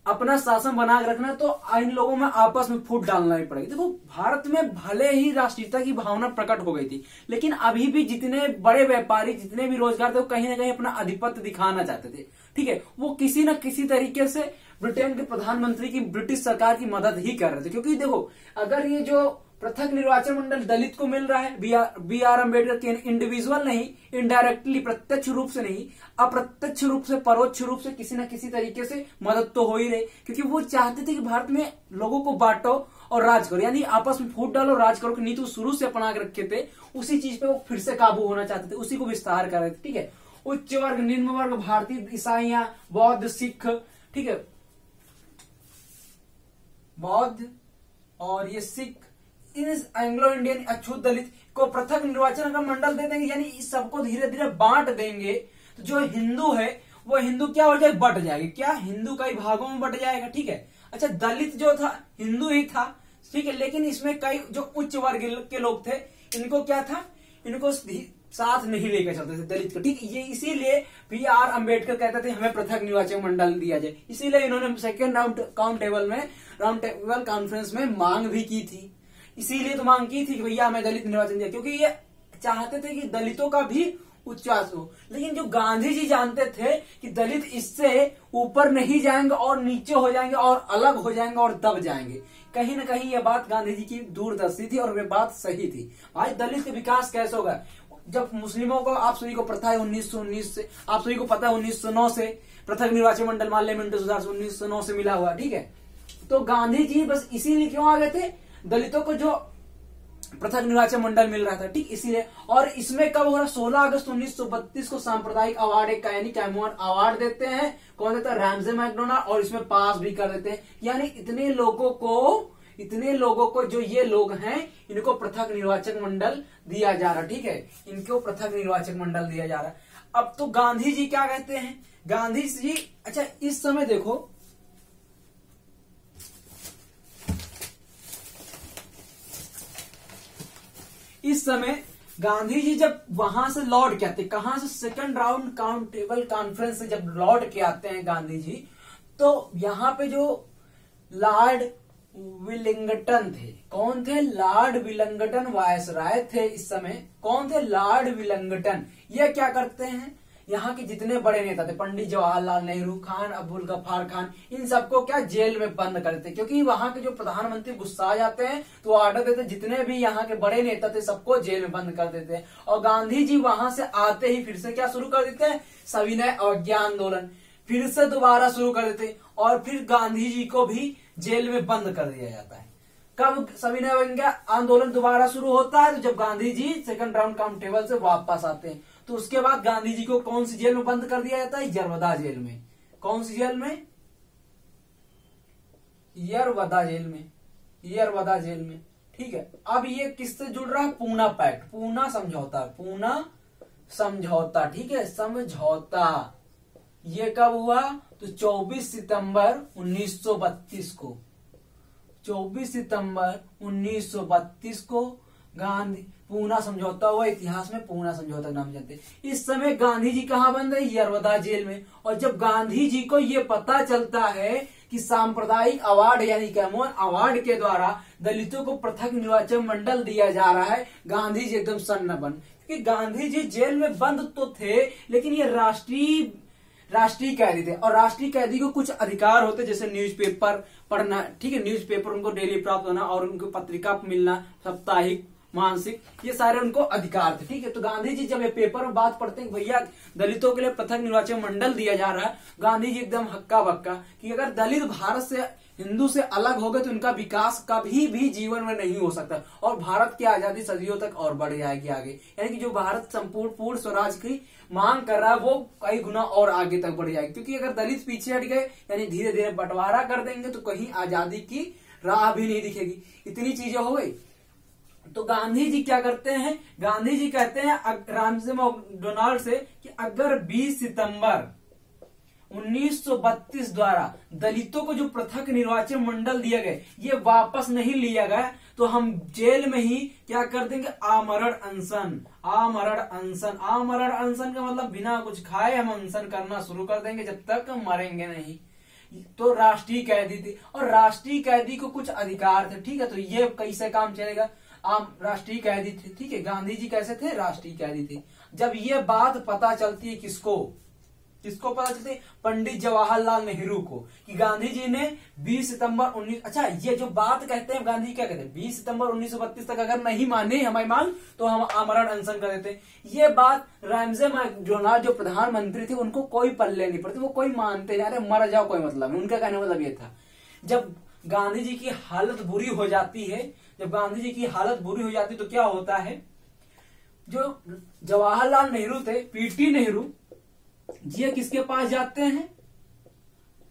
अपना शासन बना के रखना है तो इन लोगों में आपस में फूट डालना ही पड़ेगा। देखो, भारत में भले ही राष्ट्रीयता की भावना प्रकट हो गई थी, लेकिन अभी भी जितने बड़े व्यापारी, जितने भी रोजगार थे, वो कहीं ना कहीं अपना आधिपत्य दिखाना चाहते थे, ठीक है। वो किसी न किसी तरीके से ब्रिटेन के प्रधानमंत्री की, ब्रिटिश सरकार की मदद ही कर रहे थे, क्योंकि देखो, अगर ये जो पृथक निर्वाचन मंडल दलित को मिल रहा है, बी आर अम्बेडकर के इंडिविजुअल नहीं, इनडायरेक्टली, प्रत्यक्ष रूप से नहीं, अप्रत्यक्ष रूप से, परोक्ष रूप से किसी न किसी तरीके से मदद तो हो ही रही, क्योंकि वो चाहते थे कि भारत में लोगों को बांटो और राज करो, यानी आपस में फूट डालो, राज करो की नीति शुरू से अपना के रखे थे। उसी चीज पे वो फिर से काबू होना चाहते थे, उसी को विस्तार कर रहे थे, ठीक है। उच्च वर्ग, निम्न वर्ग, भारतीय ईसाइयां, बौद्ध, सिख, ठीक है, बौद्ध और ये सिख, इन एंग्लो इंडियन अछूत दलित को पृथक निर्वाचन का मंडल दे देंगे, यानी इस सबको धीरे धीरे बांट देंगे। तो जो हिंदू है वो हिंदू क्या हो जाए, बट जाएगा, क्या हिंदू कई भागों में बट जाएगा, ठीक है। अच्छा, दलित जो था हिंदू ही था, ठीक है, लेकिन इसमें कई जो उच्च वर्ग के लोग थे, इनको क्या था, इनको साथ नहीं लेकर चलते थे दलित को, ठीक। ये इसीलिए बी आर अम्बेडकर कहते थे हमें पृथक निर्वाचन मंडल दिया जाए, इसीलिए इन्होंने सेकेंड राउंड टेबल कॉन्फ्रेंस में मांग भी की थी। इसीलिए तो मांग की थी कि भैया हमें दलित निर्वाचन दिया, क्योंकि ये चाहते थे कि दलितों का भी उच्चास हो। लेकिन जो गांधी जी जानते थे कि दलित इससे ऊपर नहीं जाएंगे और नीचे हो जाएंगे और अलग हो जाएंगे और दब जाएंगे, कहीं ना कहीं ये बात गांधी जी की दूरदर्शी थी और वे बात सही थी। भाई, दलित का विकास कैसे होगा जब मुस्लिमों को, आप सभी को पता है 1919 से, आप सभी को पता है 1909 से पृथक निर्वाचन मंडल पार्लियामेंट सुधार 1909 से मिला हुआ, ठीक है। तो गांधी जी बस इसीलिए क्यों आ गए थे, दलितों को जो पृथक निर्वाचन मंडल मिल रहा था, ठीक, इसीलिए। और इसमें कब हो रहा, 16 अगस्त 1932 को सांप्रदायिक अवार्ड, एक यानी कैमुअल अवार्ड देते हैं, कौन देता है, रैमसे मैकडोनाल्ड, और इसमें पास भी कर देते हैं। यानी इतने लोगों को जो ये लोग हैं, इनको पृथक निर्वाचक मंडल दिया जा रहा, ठीक है, इनको पृथक निर्वाचक मंडल दिया जा रहा। अब तो गांधी जी क्या कहते हैं, गांधी जी, अच्छा इस समय देखो, इस समय गांधी जी जब वहां से लौट के आते, कहां से, सेकंड राउंड टेबल कॉन्फ्रेंस से जब लौट के आते हैं गांधी जी, तो यहां पे जो लॉर्ड विलिंगटन थे, कौन थे, लॉर्ड विलिंगटन वायसराय थे इस समय, कौन थे, लॉर्ड विलिंगटन। ये क्या करते हैं, यहाँ के जितने बड़े नेता थे, पंडित जवाहरलाल नेहरू, खान अब्दुल गफ्फार खान, इन सबको क्या जेल में बंद कर देते, क्योंकि वहां के जो प्रधानमंत्री गुस्सा आ जाते हैं तो ऑर्डर देते, जितने भी यहाँ के बड़े नेता थे सबको जेल में बंद कर देते हैं। और गांधी जी वहां से आते ही फिर से क्या शुरू कर देते हैं, सविनय अवज्ञा आंदोलन फिर से दोबारा शुरू कर देते, और फिर गांधी जी को भी जेल में बंद कर दिया जाता है। कब सविनय अवज्ञा आंदोलन दोबारा शुरू होता है, तो जब Gandhi ji second round count table से वापस आते हैं। तो उसके बाद गांधी जी को कौन सी जेल में बंद कर दिया जाता है, यरवदा जेल में। कौन सी जेल में, यरवदा जेल में, ठीक है। अब ये किससे जुड़ रहा है, पूना पैक्ट, पूना समझौता, पूना समझौता, ठीक है, समझौता। ये कब हुआ? तो 24 सितंबर 1932 को, 24 सितंबर 1932 को गांधी पूना समझौता हुआ। इतिहास में पूना समझौता के नाम जानते हैं। इस समय गांधी जी कहाँ बंद है? यरवदा जेल में। और जब गांधी जी को ये पता चलता है कि सांप्रदायिक अवार्ड यानी कैमोन अवार्ड के द्वारा दलितों को पृथक निर्वाचन मंडल दिया जा रहा है, गांधी जी एकदम सन्न बन। क्योंकि गांधी जी जेल में बंद तो थे, लेकिन ये राष्ट्रीय कैदी थे, और राष्ट्रीय कैदी को कुछ अधिकार होते, जैसे न्यूज़पेपर पढ़ना, ठीक है, न्यूज़पेपर उनको डेली प्राप्त होना, और उनको पत्रिका मिलना, साप्ताहिक, मानसिक, ये सारे उनको अधिकार थे, ठीक है। तो गांधी जी जब ये पेपर में बात पढ़ते हैं भैया दलितों के लिए पृथक निर्वाचन मंडल दिया जा रहा है, गांधी जी एकदम हक्का बक्का कि अगर दलित भारत से, हिंदू से अलग हो गए तो उनका विकास कभी भी जीवन में नहीं हो सकता, और भारत की आजादी सदियों तक और बढ़ जाएगी आगे। यानी कि जो भारत संपूर्ण पूर्ण स्वराज की मांग कर रहा है वो कई गुना और आगे तक बढ़ जाएगी। क्योंकि अगर दलित पीछे हट गए, यानी धीरे धीरे बंटवारा कर देंगे, तो कहीं आजादी की राह भी नहीं दिखेगी। इतनी चीजें हो गई। तो गांधी जी क्या करते हैं? गांधी जी कहते हैं रामसे मैकडोनाल्ड से कि अगर 20 सितंबर 1932 द्वारा दलितों को जो पृथक निर्वाचन मंडल दिया गया ये वापस नहीं लिया गया, तो हम जेल में ही क्या कर देंगे? आमरण अनशन। आमरण अनशन, आमरण अनशन का मतलब बिना कुछ खाए हम अनशन करना शुरू कर देंगे जब तक हम मरेंगे नहीं। तो राष्ट्रीय कैदी थी, और राष्ट्रीय कैदी को कुछ अधिकार थे, ठीक है। तो ये कैसे काम चलेगा? आम राष्ट्रीय कैदी थे, ठीक है। गांधी जी कैसे थे? राष्ट्रीय कैदी थे। जब ये बात पता चलती है किसको पता चलती है? पंडित जवाहरलाल नेहरू को, कि गांधी जी ने 20 सितंबर 19, अच्छा ये जो बात कहते हैं गांधी जी क्या कहते हैं? 20 सितंबर 1932 तक अगर नहीं माने हमारी मांग तो हम आमरण अनशन कर देते हैं। ये बात रामसे मैकडोनाल्ड जो प्रधानमंत्री थे उनको कोई पल्ले नहीं पड़ती, वो कोई मानते नहीं, अरे मर जाओ कोई मतलब नहीं। उनका कहने मतलब ये था। जब गांधी जी की हालत बुरी हो जाती है, तो क्या होता है? जो जवाहरलाल नेहरू थे, पीटी नेहरू, ये किसके पास जाते हैं?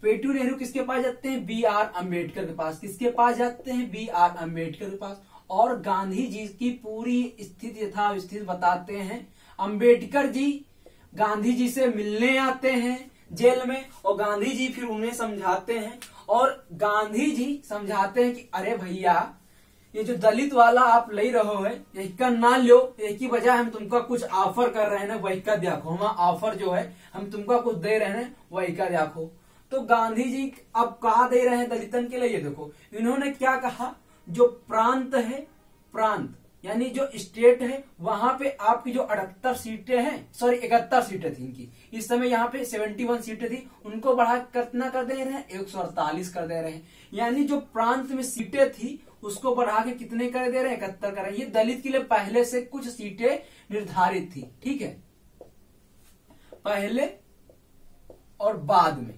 पीटी नेहरू किसके पास जाते हैं? बी.आर. अम्बेडकर के पास। किसके पास जाते हैं? बी.आर. अम्बेडकर के पास। और गांधी जी की पूरी स्थिति यथास्थिति बताते हैं। अम्बेडकर जी गांधी जी से मिलने आते हैं जेल में, और गांधी जी फिर उन्हें समझाते हैं, और गांधी जी समझाते हैं कि अरे भैया ये जो दलित वाला आप ले रहे हो है, इसका ना लो, एक ही बजाय हम तुमको कुछ ऑफर कर रहे हैं ना, वही का देखो। हम ऑफर जो है हम तुमको कुछ दे रहे हैं, वही का देखो। तो गांधी जी अब कहा दे रहे हैं दलितन के लिए? ये देखो इन्होंने क्या कहा, जो प्रांत है, प्रांत यानी जो स्टेट है, वहां पे आपकी जो 78 सीटें हैं, सॉरी 71 सीटें थी इनकी, इस समय यहाँ पे 71 सीटें थी, उनको बढ़ा कितना कर दे रहे हैं? 148 कर दे रहे हैं। यानी जो प्रांत में सीटें थी उसको बढ़ा के कितने कर दे रहे हैं? 71 कर रहे हैं। ये दलित के लिए पहले से कुछ सीटें निर्धारित थी, ठीक है, पहले और बाद में,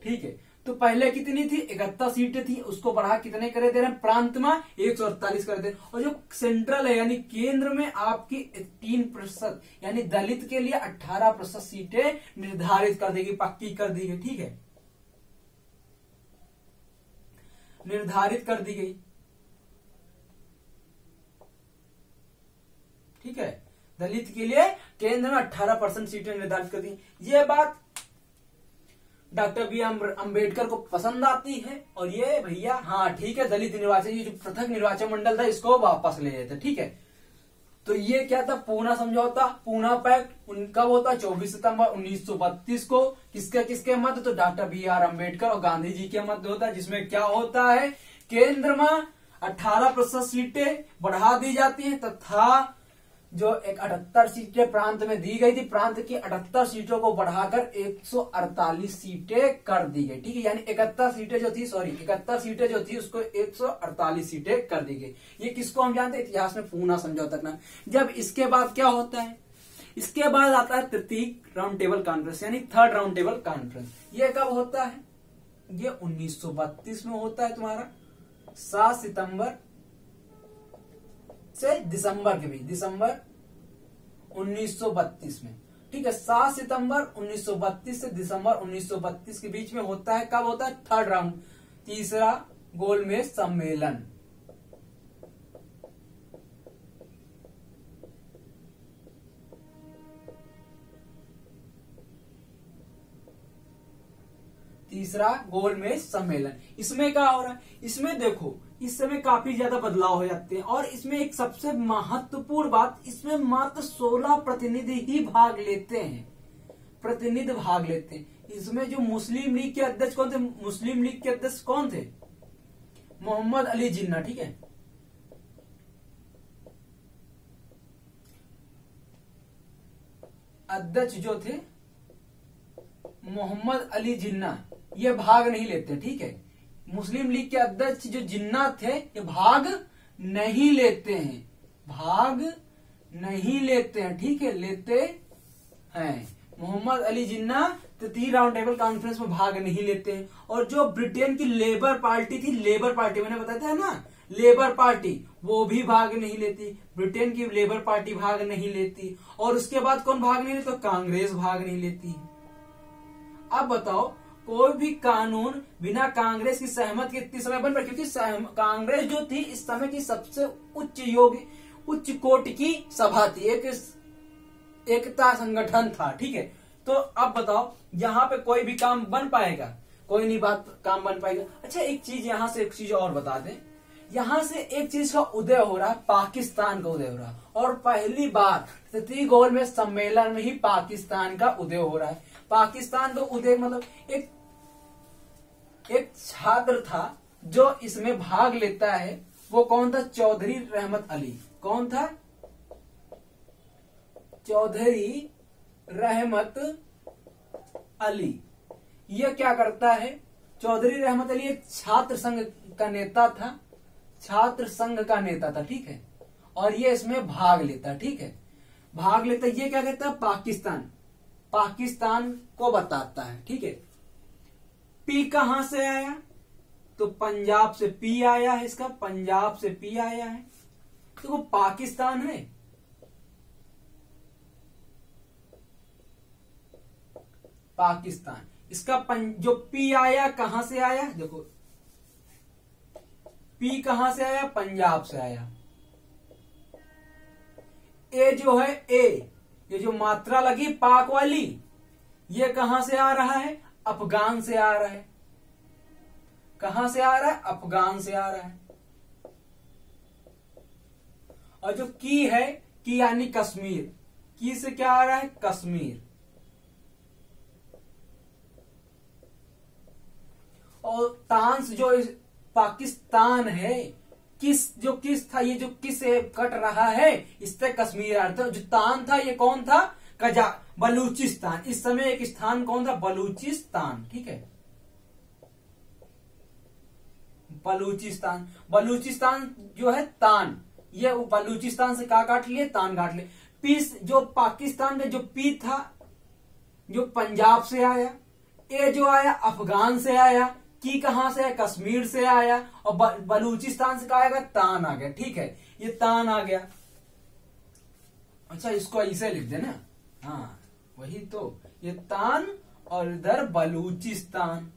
ठीक है। तो पहले कितनी थी? 71 सीटें थी, उसको बढ़ा कितने करे दे रहे हैं? प्रांत में 148 कर दे। और जो सेंट्रल है यानी केंद्र में आपकी 3% यानी दलित के लिए 18% सीटें निर्धारित कर देगी, पक्की कर दी गई, ठीक है, निर्धारित कर दी गई, ठीक है। दलित के लिए केंद्र में 18% सीटें निर्धारित कर दी। ये बात डॉक्टर बी अम्बेडकर को पसंद आती है, और ये भैया हाँ ठीक है, दलित निर्वाचन, ये जो पृथक निर्वाचन मंडल था इसको वापस ले लेते, ठीक है। तो ये क्या था? पूना समझौता, पूना पैक्ट कब होता है? 24 सितंबर 1932 को। किसके मध्य? तो डॉक्टर बी.आर. अम्बेडकर और गांधी जी के मध्य होता है, जिसमें क्या होता है? केंद्र में 18% सीटें बढ़ा दी जाती हैं, तथा जो 78 सीटें प्रांत में दी गई थी, प्रांत की 78 सीटों को बढ़ाकर 148 सीटें कर दी गई, ठीक है। यानी 71 सीटें जो थी, सॉरी 71 सीटें जो थी उसको 148 सीटें कर दी गई। ये किसको हम जानते हैं? इतिहास में पूना समझौता का। जब इसके बाद क्या होता है? इसके बाद आता है तृतीय राउंड टेबल कॉन्फ्रेंस, यानी थर्ड राउंड टेबल कॉन्फ्रेंस। ये कब होता है? ये 1932 में होता है तुम्हारा, 7 सितंबर से दिसंबर के बीच, दिसंबर 1932 में, ठीक है। 7 सितंबर 1932 से दिसंबर 1932 के बीच में होता है। कब होता है? थर्ड राउंड, तीसरा गोलमेज सम्मेलन। तीसरा गोलमेज सम्मेलन। इसमें क्या हो रहा है, इसमें देखो इस समय काफी ज्यादा बदलाव हो जाते हैं और इसमें एक सबसे महत्वपूर्ण बात, इसमें मात्र 16 प्रतिनिधि ही भाग लेते हैं, प्रतिनिधि भाग लेते हैं। इसमें जो मुस्लिम लीग के अध्यक्ष कौन थे, मुस्लिम लीग के अध्यक्ष कौन थे, मोहम्मद अली जिन्ना, ठीक है। अध्यक्ष जो थे मोहम्मद अली जिन्ना, ये भाग नहीं लेते, ठीक है। मुस्लिम लीग के अध्यक्ष जो जिन्ना थे ये भाग नहीं लेते हैं, भाग नहीं लेते हैं, ठीक है, लेते हैं। मोहम्मद अली जिन्ना तृतीय राउंड टेबल कॉन्फ्रेंस में भाग नहीं लेते हैं। और जो ब्रिटेन की लेबर पार्टी थी, लेबर पार्टी मैंने बताया था ना, लेबर पार्टी, वो भी भाग नहीं लेती, ब्रिटेन की लेबर पार्टी भाग नहीं लेती। और उसके बाद कौन भाग नहीं लेता, तो कांग्रेस भाग नहीं लेती। अब बताओ कोई भी कानून बिना कांग्रेस की सहमति के इतनी समय बन पा, क्योंकि कांग्रेस जो थी इस समय की सबसे उच्च कोटि की सभा थी, एकता संगठन था, ठीक है। तो अब बताओ यहाँ पे कोई भी काम बन पाएगा, कोई नहीं काम बन पाएगा। अच्छा एक चीज और बता दें, यहाँ से एक चीज का उदय हो रहा है, पाकिस्तान का उदय हो रहा है। और पहली बार तृतीय गोलमेज सम्मेलन में ही पाकिस्तान का उदय हो रहा है। पाकिस्तान का उदय मतलब एक छात्र था जो इसमें भाग लेता है, वो कौन था, चौधरी रहमत अली। कौन था, चौधरी रहमत अली। ये क्या करता है, चौधरी रहमत अली एक छात्र संघ का नेता था, छात्र संघ का नेता था, ठीक है। और ये इसमें भाग लेता, ठीक है, भाग लेता। ये क्या कहता है, पाकिस्तान को बताता है, ठीक है। पी कहां से आया, तो पंजाब से पी आया है, इसका पंजाब से पी आया है, तो वो पाकिस्तान है। पाकिस्तान, इसका जो पी आया कहां से आया, देखो पी कहां से आया, पंजाब से आया। ए जो है, ये जो मात्रा लगी पाक वाली, ये कहां से आ रहा है, अफगान से आ रहा है। कहां से आ रहा है, अफगान से आ रहा है। और जो की है, की यानी कश्मीर, की से क्या आ रहा है, कश्मीर। और तांस जो पाकिस्तान है, किस था, ये जो किस से कट रहा है, इससे कश्मीर आ रहा था। जो तान था ये कौन था, बलूचिस्तान। इस समय एक स्थान कौन था, बलूचिस्तान, ठीक है, बलूचिस्तान। बलूचिस्तान जो है तान, ये बलूचिस्तान से क्या काट लिए, तान काट लिए। पीस जो पाकिस्तान में जो पी था, जो पंजाब से आया, ए जो आया अफगान से आया, की कहां से आया, कश्मीर से आया, और बलूचिस्तान से कहा आएगा, तान आ गया, ठीक है, ये तान आ गया। अच्छा इसको ऐसे लिख देना, हाँ वही तो, ये तान और इधर बलूचिस्तान,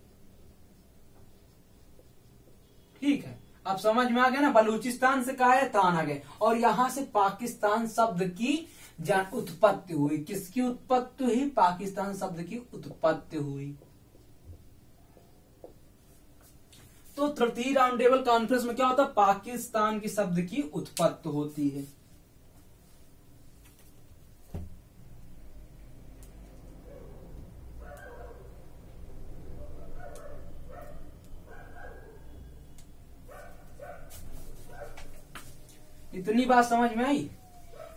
ठीक है। अब समझ में आ गया ना, बलूचिस्तान से कहा है, तान आ गए। और यहां से पाकिस्तान शब्द की उत्पत्ति हुई। किसकी उत्पत्ति हुई, पाकिस्तान शब्द की उत्पत्ति हुई। तो तृतीय राउंड टेबल कॉन्फ्रेंस में क्या होता है, पाकिस्तान की शब्द की उत्पत्ति होती है। इतनी बात समझ में आई।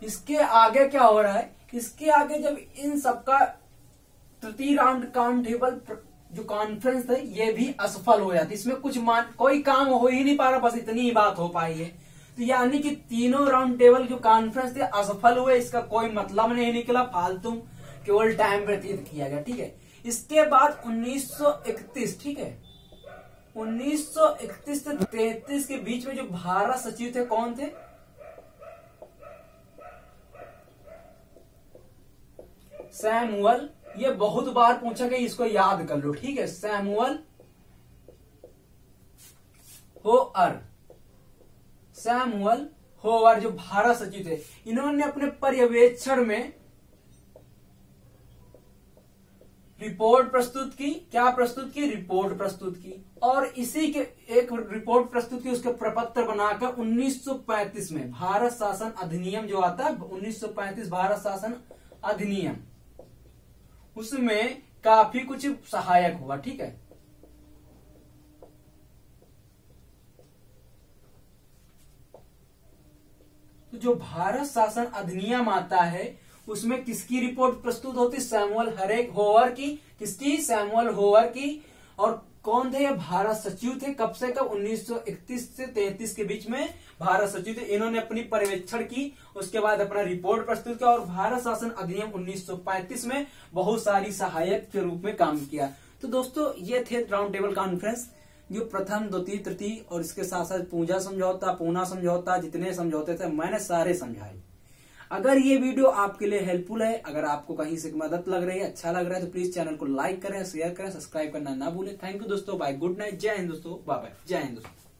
इसके आगे क्या हो रहा है, इसके आगे जब इन सबका तृतीय राउंड काउंट टेबल जो कॉन्फ्रेंस है ये भी असफल हो जाती, इसमें कोई काम हो ही नहीं पा रहा, बस इतनी ही बात हो पाई है। तो यानी कि तीनों राउंड टेबल जो कॉन्फ्रेंस थे असफल हुए, इसका कोई मतलब नहीं निकला, फालतू केवल टाइम व्यतीत किया गया, ठीक है। इसके बाद 1931, ठीक है, 1931 से 33 के बीच में जो भारत सचिव थे कौन थे, सैमुअल। ये बहुत बार पूछा गया, इसको याद कर लो, ठीक है, सैमुअल होअर। सैमुअल होअर जो भारत सचिव थे, इन्होंने अपने पर्यवेक्षण में रिपोर्ट प्रस्तुत की। क्या प्रस्तुत की? रिपोर्ट प्रस्तुत की। और इसी के एक रिपोर्ट प्रस्तुत की, उसके प्रपत्र बनाकर 1935 में भारत शासन अधिनियम जो आता है 1935 भारत शासन अधिनियम, उसमें काफी कुछ सहायक हुआ। ठीक है, तो जो भारत शासन अधिनियम आता है उसमें किसकी रिपोर्ट प्रस्तुत होती? सैमुअल होवर की। किसकी? सैमुअल होवर की। और कौन थे ये? भारत सचिव थे। कब से कब? 1931 से 33 के बीच में भारत सचिव थे। इन्होंने अपनी पर्यवेक्षण की, उसके बाद अपना रिपोर्ट प्रस्तुत किया और भारत शासन अधिनियम 1935 में बहुत सारी सहायक के रूप में काम किया। तो दोस्तों ये थे राउंड टेबल कॉन्फ्रेंस, जो प्रथम, द्वितीय, तृतीय और इसके साथ साथ पूजा समझौता, पूना समझौता, जितने समझौते थे मैंने सारे समझाए। अगर ये वीडियो आपके लिए हेल्पफुल है, अगर आपको कहीं से मदद लग रही है, अच्छा लग रहा है, तो प्लीज चैनल को लाइक करें, शेयर करें, सब्सक्राइब करना ना भूलें। थैंक यू दोस्तों, बाय, गुड नाइट, जय हिंद दोस्तों, बाय बाय, जय हिंद दोस्तों।